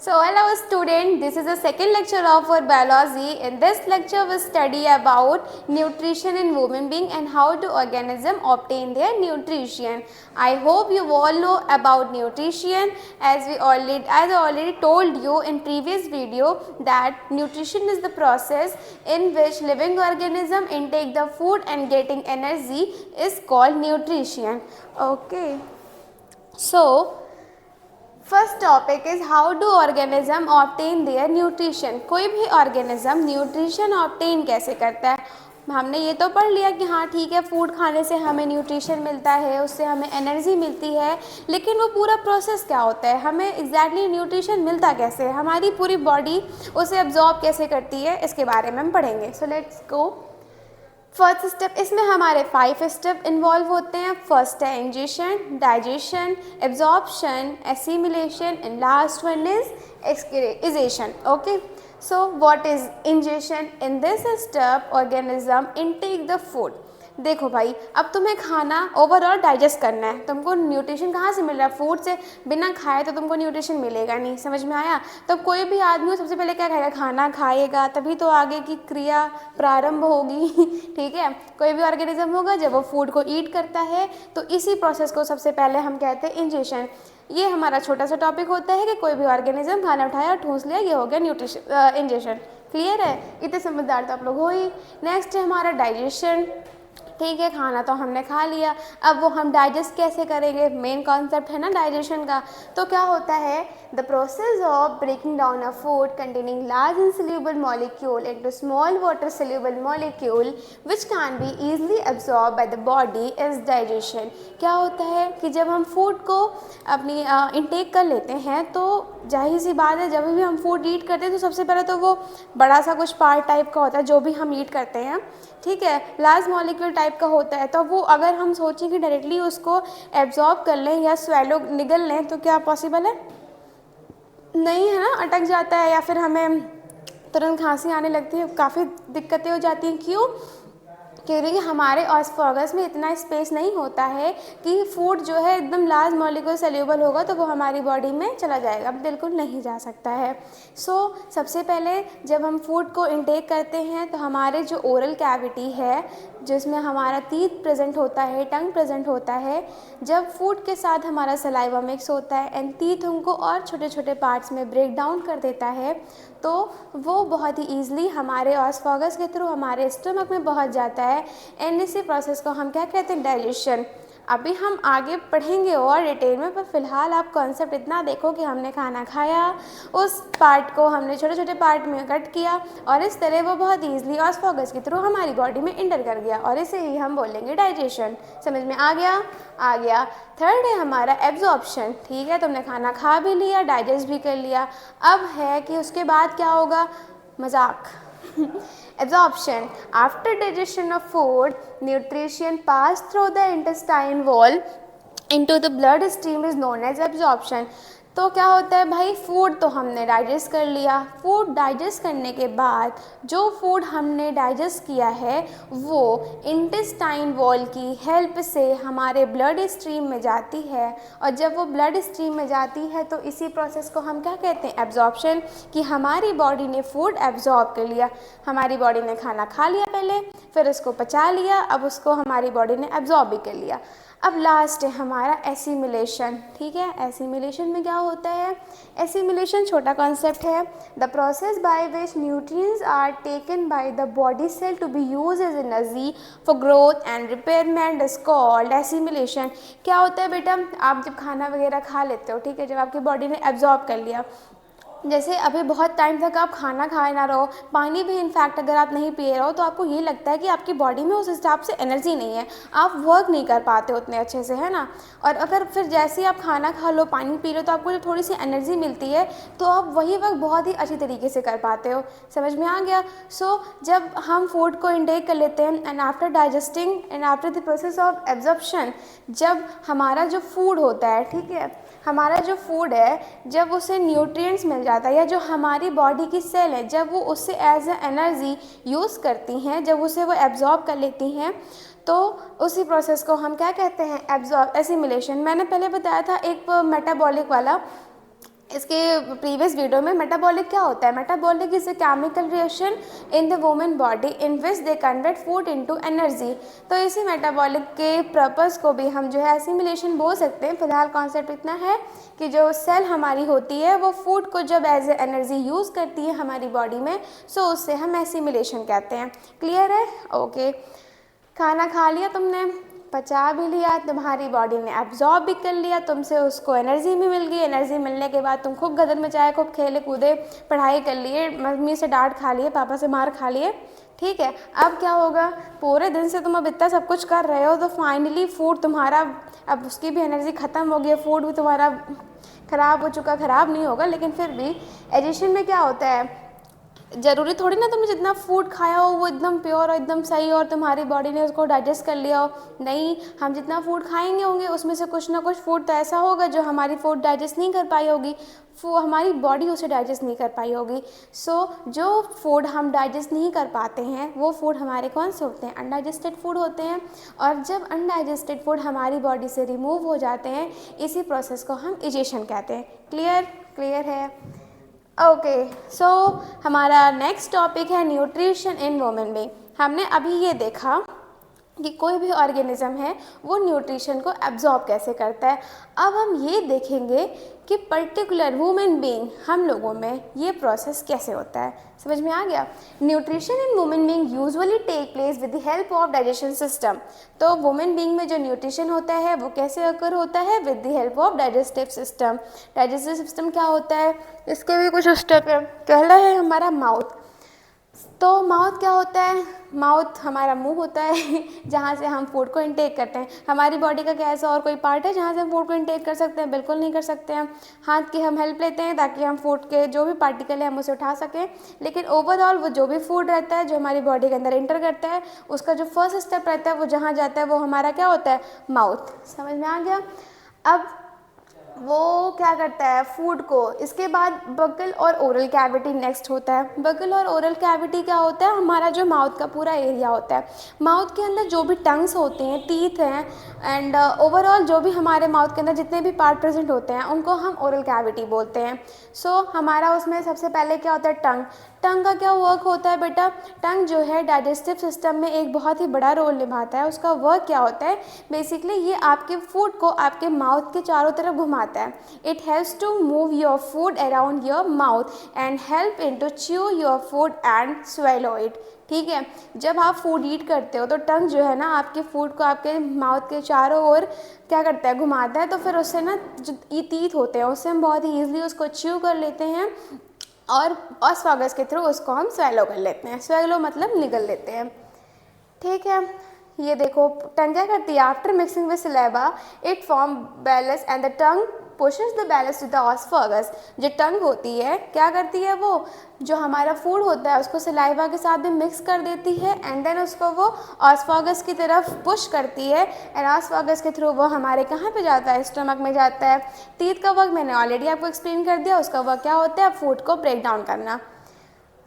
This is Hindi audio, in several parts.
So hello student, this is the second lecture of our biology. In this lecture we study about nutrition in human being and how the organism obtain their nutrition. I hope you all know about nutrition as I already told you in previous video that nutrition is the process in which living organism intake the food and getting energy is called nutrition. Okay. So first topic is how do organism obtain their nutrition. कोई भी ऑर्गेनिज्म न्यूट्रिशन ऑब्टेन कैसे करता है। हमने ये तो पढ़ लिया कि हाँ ठीक है, फूड खाने से हमें न्यूट्रिशन मिलता है, उससे हमें एनर्जी मिलती है, लेकिन वो पूरा प्रोसेस क्या होता है, हमें एग्जैक्टली न्यूट्रिशन मिलता कैसे है, हमारी पूरी बॉडी उसे एब्जॉर्ब कैसे करती है, इसके बारे में हम पढ़ेंगे। So let's go. First step, इसमें हमारे 5 स्टेप इन्वॉल्व होते हैं। फर्स्ट है ingestion, digestion, absorption, assimilation and last one is excretion. Okay, so what is ingestion? In this step organism intake the food. देखो भाई, अब तुम्हें खाना ओवरऑल डाइजेस्ट करना है, तुमको न्यूट्रिशन कहाँ से मिल रहा है? फूड से। बिना खाए तो तुमको न्यूट्रिशन मिलेगा नहीं, समझ में आया? तो कोई भी आदमी सबसे पहले क्या खाएगा? खाना खाएगा, तभी तो आगे की क्रिया प्रारंभ होगी। ठीक है, कोई भी ऑर्गेनिज्म होगा जब वो फूड को ईट करता है तो इसी प्रोसेस को सबसे पहले हम कहते हैं इंजेशन। ये हमारा छोटा सा टॉपिक होता है कि कोई भी ऑर्गेनिज्म खाना उठाया और ठूंस लिया, ये हो गया न्यूट्रिशन इंजेशन। क्लियर है? इतने समझदार तो आप लोग हो ही। नेक्स्ट है हमारा डाइजेशन। ठीक है, खाना तो हमने खा लिया, अब वो हम डाइजेस्ट कैसे करेंगे? मेन कॉन्सेप्ट है ना डाइजेशन का। तो क्या होता है? The process of breaking down a food containing large insoluble molecule into small water soluble molecule which can be easily absorb by the body is digestion. क्या होता है कि जब हम फूड को अपनी इंटेक कर लेते हैं तो जाहिर सी बात है, जब भी हम फूड ईट करते हैं तो सबसे पहले तो वो बड़ा सा कुछ पार्ट टाइप का होता है जो भी हम ईट करते हैं, ठीक है, लार्ज मॉलिक्यूल टाइप का होता है। तो वो अगर हम सोचें कि डायरेक्टली उसको एब्जॉर्ब कर लें या स्वेलो निगल लें तो क्या पॉसिबल है? नहीं है ना, अटक जाता है या फिर हमें तुरंत खांसी आने लगती है, काफ़ी दिक्कतें हो जाती हैं। क्यों? क्योंकि हमारे ऑस्फॉगस में इतना स्पेस नहीं होता है कि फूड जो है एकदम लार्ज मॉलिक्यूल सोल्यूबल होगा तो वो हमारी बॉडी में चला जाएगा, बिल्कुल नहीं जा सकता है। सबसे पहले जब हम फूड को इंटेक करते हैं तो हमारे जो ओरल कैविटी है जिसमें हमारा टीथ प्रेजेंट होता है, टंग प्रेजेंट होता है, जब फूड के साथ हमारा सलाइवा मिक्स होता है एंड टीथ उनको और छोटे छोटे पार्ट्स में ब्रेक डाउन कर देता है तो वो बहुत ही ईजिली हमारे ऑस्फॉगस के थ्रू हमारे स्टमक में पहुंच जाता है एंड इसी प्रोसेस को हम क्या कहते हैं? डाइजेशन। अभी हम आगे पढ़ेंगे और डिटेल में, पर फिलहाल आप कॉन्सेप्ट इतना देखो कि हमने खाना खाया, उस पार्ट को हमने छोटे छोटे पार्ट में कट किया और इस तरह वो बहुत ईजिली ऑस्फॉगस के थ्रू हमारी बॉडी में इंटर कर गया और इसे ही हम बोलेंगे डाइजेशन। समझ में आ गया? आ गया। थर्ड है हमारा एब्जॉर्प्शन। ठीक है, तुमने खाना खा भी लिया, डाइजेस्ट भी कर लिया, अब है कि उसके बाद क्या होगा? मजाक। Absorption. After digestion of food, nutrition passed through the intestine wall into the blood stream is known as absorption. तो क्या होता है भाई? फूड तो हमने डाइजेस्ट कर लिया, फूड डाइजेस्ट करने के बाद जो फूड हमने डाइजेस्ट किया है वो इंटेस्टाइन वॉल की हेल्प से हमारे ब्लड स्ट्रीम में जाती है और जब वो ब्लड स्ट्रीम में जाती है तो इसी प्रोसेस को हम क्या कहते हैं? एब्जॉर्प्शन। कि हमारी बॉडी ने फूड एब्जॉर्ब कर लिया, हमारी बॉडी ने खाना खा लिया पहले, फिर उसको पचा लिया, अब उसको हमारी बॉडी ने एब्जॉर्ब भी कर लिया। अब लास्ट है हमारा एसिमिलेशन। ठीक है, एसिमिलेशन में क्या होता है? एसिमिलेशन छोटा कॉन्सेप्ट है। The process by which nutrients are taken by the body cell to be use as energy for growth and repairment is called assimilation. क्या होता है बेटा? आप जब खाना वगैरह खा लेते हो, ठीक है, जब आपकी बॉडी ने एब्जॉर्ब कर लिया, जैसे अभी बहुत टाइम तक आप खाना खाए ना रहो, पानी भी इनफैक्ट अगर आप नहीं पिए रहो तो आपको ये लगता है कि आपकी बॉडी में उस हिसाब से एनर्जी नहीं है, आप वर्क नहीं कर पाते उतने अच्छे से, है ना। और अगर फिर जैसे ही आप खाना खा लो, पानी पी लो, तो आपको जब थोड़ी सी एनर्जी मिलती है तो आप वही वर्क बहुत ही अच्छी तरीके से कर पाते हो। समझ में आ गया? जब हम फूड को इंटेक कर लेते हैं and after digesting and after the process of absorption, जब हमारा जो फूड होता है, ठीक है, हमारा जो फूड है जब उसे न्यूट्रिएंट्स मिल जाता है या जो हमारी बॉडी की सेल है जब वो उससे एज ए एनर्जी यूज़ करती हैं, जब उसे वो एब्जॉर्ब कर लेती हैं, तो उसी प्रोसेस को हम क्या कहते हैं? एसिमिलेशन। मैंने पहले बताया था एक मेटाबॉलिक वाला इसके प्रीवियस वीडियो में मेटाबॉलिक क्या होता है, metabolic is a chemical reaction in the women body in which they convert food into energy. तो इसी मेटाबॉलिक के पर्पस को भी हम जो है एसिमिलेशन बोल सकते हैं। फिलहाल कॉन्सेप्ट इतना है कि जो सेल हमारी होती है वो फूड को जब एज ए एनर्जी यूज़ करती है हमारी बॉडी में, सो उससे हम एसिमिलेशन कहते हैं। क्लियर है? ओके। खाना खा लिया तुमने, पचा भी लिया, तुम्हारी बॉडी ने एब्जॉर्ब भी कर लिया, तुमसे उसको एनर्जी भी मिल गई। एनर्जी मिलने के बाद तुम खूब गदर मचाए, खूब खेले कूदे, पढ़ाई कर लिए, मम्मी से डांट खा लिए, पापा से मार खा लिए, ठीक है। अब क्या होगा, पूरे दिन से तुम अब इतना सब कुछ कर रहे हो तो फाइनली फूड तुम्हारा, अब उसकी भी एनर्जी ख़त्म हो गई, फूड भी तुम्हारा ख़राब हो चुका। ख़राब नहीं होगा लेकिन फिर भी एडिशन में क्या होता है, ज़रूरी थोड़ी ना तुमने जितना फूड खाया हो वो एकदम प्योर और एकदम सही और तुम्हारी बॉडी ने उसको डाइजेस्ट कर लिया हो। नहीं, हम जितना फूड खाएंगे होंगे उसमें से कुछ ना कुछ फूड तो ऐसा होगा जो हमारी फूड डाइजेस्ट नहीं कर पाई होगी, हमारी बॉडी उसे डाइजेस्ट नहीं कर पाई होगी। सो जो फूड हम डाइजेस्ट नहीं कर पाते हैं वो फूड हमारे कौन से होते हैं, अनडाइजेस्टेड फूड होते हैं। और जब अनडाइजेस्टेड फूड हमारी बॉडी से रिमूव हो जाते हैं, इसी प्रोसेस को हम इजेशन कहते हैं। क्लियर है? ओके, सो हमारा नेक्स्ट टॉपिक है न्यूट्रिशन इन वुमेन बीइंग। हमने अभी ये देखा कि कोई भी ऑर्गेनिज्म है वो न्यूट्रिशन को एब्जॉर्ब कैसे करता है। अब हम ये देखेंगे कि पर्टिकुलर वुमेन बीइंग, हम लोगों में ये प्रोसेस कैसे होता है। समझ में आ गया? Nutrition in women being usually take place with the help of digestion system. तो वुमेन बीइंग में जो न्यूट्रिशन होता है वो कैसे अकर होता है, with the help of digestive system. Digestive system क्या होता है, इसके भी कुछ स्टेप है। पहला है हमारा माउथ। तो माउथ क्या होता है, माउथ हमारा मुंह होता है जहाँ से हम फूड को इनटेक करते हैं। हमारी बॉडी का क्या ऐसा और कोई पार्ट है जहाँ से हम फूड को इनटेक कर सकते हैं? बिल्कुल नहीं कर सकते हैं। हाथ की हम हेल्प लेते हैं ताकि हम फूड के जो भी पार्टिकल है हम उसे उठा सकें, लेकिन ओवरऑल वो जो भी फूड रहता है जो हमारी बॉडी के अंदर इंटर करता है उसका जो फर्स्ट स्टेप रहता है वो जहाँ जाता है वो हमारा क्या होता है, माउथ। समझ में आ गया? अब वो क्या करता है फूड को, इसके बाद बगल और ओरल कैविटी नेक्स्ट होता है। बगल और ओरल कैविटी क्या होता है, हमारा जो माउथ का पूरा एरिया होता है। माउथ के अंदर जो भी टंग्स होते हैं, टीथ हैं, एंड ओवरऑल जो भी हमारे माउथ के अंदर जितने भी पार्ट प्रेजेंट होते हैं उनको हम ओरल कैविटी बोलते हैं। सो हमारा उसमें सबसे पहले क्या होता है, टंग। टंग का क्या वर्क होता है बेटा, टंग जो है डाइजेस्टिव सिस्टम में एक बहुत ही बड़ा रोल निभाता है। उसका वर्क क्या होता है, बेसिकली ये आपके फूड को आपके माउथ के चारों तरफ घुमाता है। It helps to move your food around your mouth and help in to chew your food and swallow it. ठीक है, जब आप फूड ईट करते हो तो टंग जो है ना आपके फूड को आपके माउथ के चारों ओर क्या करता है, घुमाता है। तो फिर उससे ना जो टीथ होते हैं उससे हम बहुत ही ईजिली उसको च्यू कर लेते हैं और ऑसफैगस के थ्रू उसको हम स्वेलो कर लेते हैं। स्वेलो मतलब निगल लेते हैं। ठीक है, ये देखो टंग क्या करती है, after mixing with saliva it form balance and the tongue pushes the balance to the oesophagus. जो टंग होती है क्या करती है, वो जो हमारा फूड होता है उसको सलाइवा के साथ भी मिक्स कर देती है एंड देन उसको वो ऑसफैगस की तरफ पुश करती है एंड ऑसफैगस के थ्रू वो हमारे कहाँ पे जाता है, स्टमक में जाता है। टीथ का वर्क मैंने ऑलरेडी आपको एक्सप्लेन कर दिया, उसका वर्क क्या होता है, फूड को ब्रेक डाउन करना।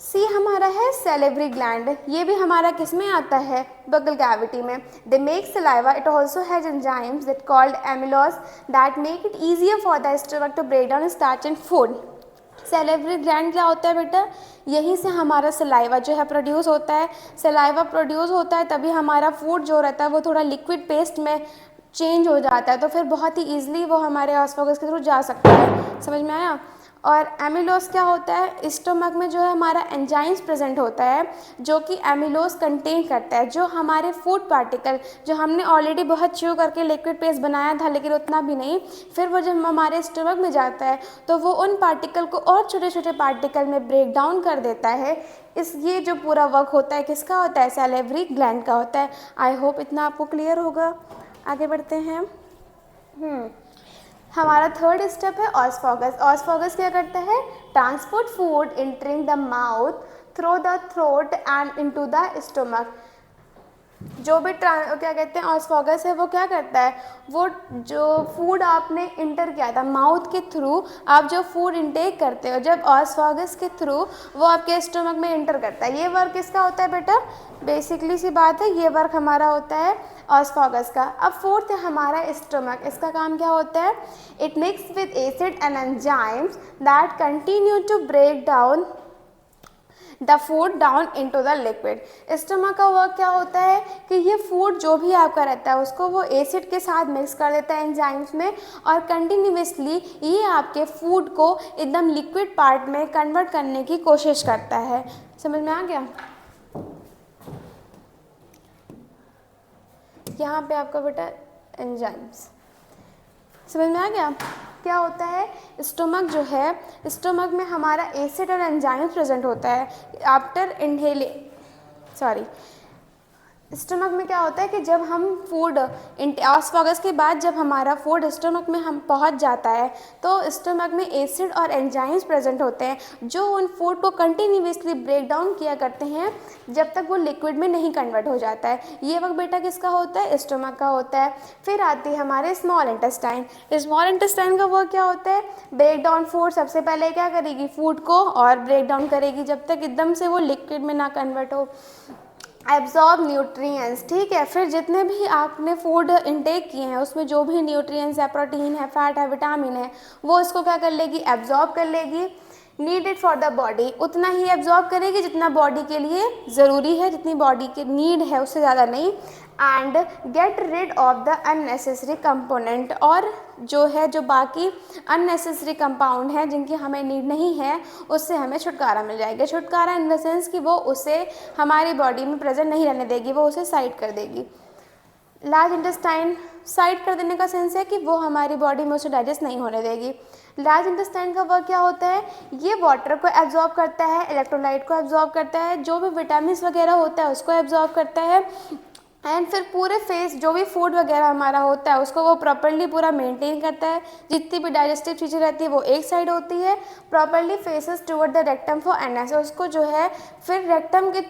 सी हमारा है सेलेवरी ग्लैंड, ये भी हमारा किस में आता है, बगल कैविटी में। They make saliva, it also has enzymes that called amylose that make it easier for the stomach to break down starch in food. Salivary gland क्या होता है बेटा, यहीं से हमारा सलाइवा जो है प्रोड्यूस होता है। सलाइवा प्रोड्यूस होता है तभी हमारा फूड जो रहता है वो थोड़ा लिक्विड पेस्ट में चेंज हो जाता है, तो फिर बहुत ही ईजिली वो हमारे ऑसफैगस के थ्रू जा सकता है। समझ में आया? और एमिलोज क्या होता है, स्टमक में जो है हमारा एंजाइम्स प्रेजेंट होता है जो कि एमिलोज कंटेन करता है। जो हमारे फूड पार्टिकल जो हमने ऑलरेडी बहुत च्यू करके लिक्विड पेस्ट बनाया था लेकिन उतना भी नहीं, फिर वो जब हमारे स्टमक में जाता है तो वो उन पार्टिकल को और छोटे छोटे पार्टिकल में ब्रेक डाउन कर देता है। ये जो पूरा वर्क होता है किसका होता है, सैलिवरी ग्लैंड का होता है। आई होप इतना आपको क्लियर होगा। आगे बढ़ते हैं। हमारा थर्ड स्टेप है ऑसफैगस। ऑसफैगस क्या करता है, transport food entering the mouth through the throat and into the stomach. जो भी क्या कहते हैं ऑस्फॉगस है वो क्या करता है, वो जो फूड आपने इंटर किया था माउथ के थ्रू, आप जो फूड इंटेक करते हो जब ऑस्फॉगस के थ्रू वो आपके स्टमक में इंटर करता है। ये वर्क किसका होता है बेटा, बेसिकली सी बात है, ये वर्क हमारा होता है ऑस्फॉगस का। अब फोर्थ है हमारा स्टमक, इसका काम क्या होता है, it mix with acid and enzymes that continue to break down the food down into the liquid. Stomach का वर्क क्या होता है कि ये फूड जो भी आपका रहता है उसको वो एसिड के साथ मिक्स कर देता है एंजाइम्स में, और कंटिन्यूसली ये आपके फूड को एकदम लिक्विड पार्ट में कन्वर्ट करने की कोशिश करता है। समझ में आ गया। यहाँ पे आपका बेटा एंजाइम्स, समझ में आ गया। क्या होता है, स्टमक जो है, स्टमक में हमारा एसिड और एंजाइम प्रेजेंट होता है आफ्टर स्टमक में क्या होता है कि जब हम फूड ऑस्फॉगस के बाद जब हमारा फूड स्टमक में हम पहुंच जाता है तो स्टमक में एसिड और एंजाइम्स प्रेजेंट होते हैं जो उन फूड को कंटिन्यूसली ब्रेक डाउन किया करते हैं जब तक वो लिक्विड में नहीं कन्वर्ट हो जाता है। ये वक्त बेटा किसका होता है, स्टमक का होता है। फिर आती है हमारे स्मॉल इंटेस्टाइन। स्मॉल इंटेस्टाइन का वर्क क्या होता है, ब्रेक डाउन फूड सबसे पहले क्या करेगी, फूड को और ब्रेक डाउन करेगी जब तक एकदम से वो लिक्विड में ना कन्वर्ट हो। एब्जॉर्ब न्यूट्रिएंट्स, ठीक है। फिर जितने भी आपने फूड इंटेक किए हैं उसमें जो भी न्यूट्रिएंट्स है, प्रोटीन है, फैट है, विटामिन है, वो इसको क्या कर लेगी, एब्जॉर्ब कर लेगी। नीडेड फॉर द बॉडी, उतना ही एब्जॉर्ब करेगी जितना बॉडी के लिए ज़रूरी है, जितनी बॉडी की नीड है उससे ज़्यादा नहीं। And get rid of the unnecessary component, और जो है जो बाकी अननेसेसरी कंपाउंड हैं जिनकी हमें नीड नहीं है उससे हमें छुटकारा मिल जाएगा। छुटकारा इन द सेंस कि वो उसे हमारी बॉडी में प्रेजेंट नहीं रहने देगी, वो उसे साइड कर देगी। लार्ज इंटेस्टाइन साइड कर देने का सेंस है कि वो हमारी बॉडी में उसे डाइजेस्ट नहीं होने देगी। लार्ज इंटेस्टाइन का वर्क क्या होता है, ये वाटर को एब्जॉर्ब करता है, इलेक्ट्रोलाइट को एब्जॉर्ब करता है, जो भी विटामिन वगैरह होता है उसको एब्जॉर्ब करता है। एंड फिर पूरे फेस जो भी फूड वगैरह हमारा होता है उसको वो प्रॉपर्ली पूरा मेंटेन करता है। जितनी भी डाइजेस्टिव चीज़ें रहती है वो एक साइड होती है, properly faces toward the rectum for NS, उसको जो है फिर रेक्टम के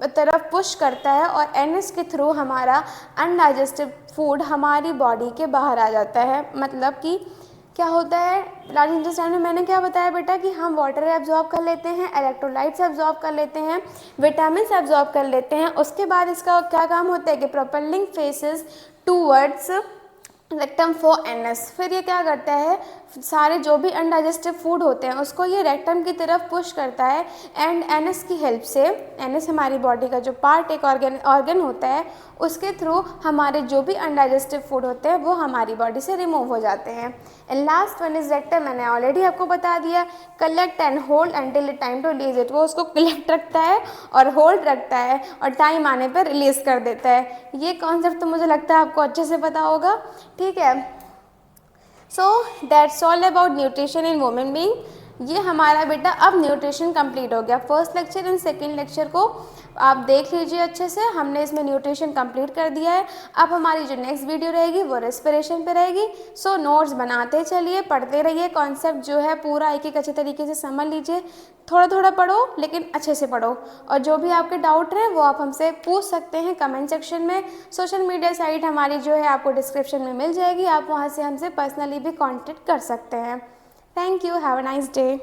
तरफ पुश करता है और एनएस के थ्रू हमारा अनडाइजेस्टिव फूड हमारी बॉडी के बाहर आ जाता है। मतलब कि क्या होता है, लार्ज इंटेस्टाइन में मैंने क्या बताया बेटा कि हम वाटर एब्जॉर्ब कर लेते हैं, इलेक्ट्रोलाइट्स एब्जॉर्ब कर लेते हैं, विटामिन एब्जॉर्ब कर लेते हैं। उसके बाद इसका क्या काम होता है कि propelling faces towards rectum for NS. फिर ये क्या करता है, सारे जो भी अनडाइजेस्टिव फूड होते हैं उसको ये रेक्टम की तरफ पुश करता है एंड एनएस की हेल्प से, एनएस हमारी बॉडी का जो पार्ट एक ऑर्गन होता है उसके थ्रू हमारे जो भी अनडाइजेस्टिव फूड होते हैं वो हमारी बॉडी से रिमूव हो जाते हैं। And last one is rectum, मैंने ऑलरेडी आपको बता दिया, collect and hold until time to release it, वो उसको कलेक्ट रखता है और होल्ड रखता है और टाइम आने पर रिलीज कर देता है। ये कॉन्सेप्ट तो मुझे लगता है आपको अच्छे से पता होगा, ठीक है। So that's all about nutrition in women being. ये हमारा बेटा अब न्यूट्रिशन कंप्लीट हो गया। First lecture and second lecture को आप देख लीजिए अच्छे से, हमने इसमें न्यूट्रिशन कंप्लीट कर दिया है। अब हमारी जो नेक्स्ट वीडियो रहेगी वो रेस्पिरेशन पे रहेगी। सो नोट्स बनाते चलिए, पढ़ते रहिए, कॉन्सेप्ट जो है पूरा एक एक अच्छे तरीके से समझ लीजिए। थोड़ा थोड़ा पढ़ो लेकिन अच्छे से पढ़ो, और जो भी आपके डाउट रहे वो आप हमसे पूछ सकते हैं कमेंट सेक्शन में। सोशल मीडिया साइट हमारी जो है आपको डिस्क्रिप्शन में मिल जाएगी, आप वहाँ से हमसे पर्सनली भी कॉन्टेक्ट कर सकते हैं। Thank you, have a nice day.